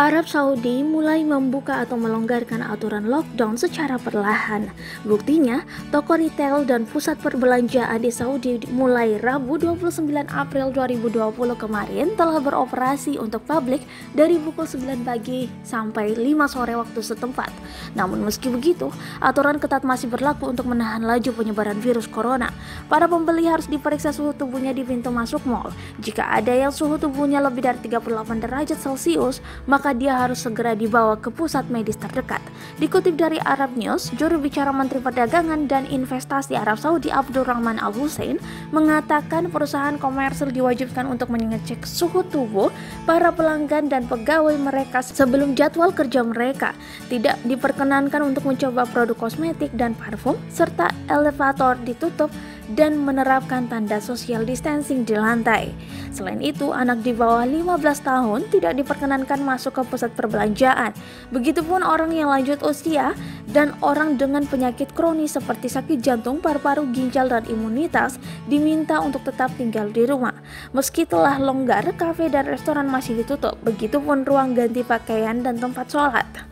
Arab Saudi mulai membuka atau melonggarkan aturan lockdown secara perlahan. Buktinya, toko retail dan pusat perbelanjaan di Saudi mulai Rabu 29 April 2020 kemarin telah beroperasi untuk publik dari pukul 9 pagi sampai 5 sore waktu setempat. Namun meski begitu, aturan ketat masih berlaku untuk menahan laju penyebaran virus corona. Para pembeli harus diperiksa suhu tubuhnya di pintu masuk mall. Jika ada yang suhu tubuhnya lebih dari 38 derajat Celcius, maka dia harus segera dibawa ke pusat medis terdekat. Dikutip dari Arab News, juru bicara Menteri Perdagangan dan Investasi Arab Saudi Abdurrahman Al Hussein mengatakan perusahaan komersil diwajibkan untuk mengecek suhu tubuh para pelanggan dan pegawai mereka sebelum jadwal kerja mereka. Tidak diperkenankan untuk mencoba produk kosmetik dan parfum, serta elevator ditutup dan menerapkan tanda social distancing di lantai. Selain itu, anak di bawah 15 tahun tidak diperkenankan masuk ke pusat perbelanjaan. Begitupun orang yang lanjut usia dan orang dengan penyakit kronis seperti sakit jantung, paru-paru, ginjal, dan imunitas diminta untuk tetap tinggal di rumah. Meski telah longgar, kafe dan restoran masih ditutup. Begitupun ruang ganti pakaian dan tempat sholat.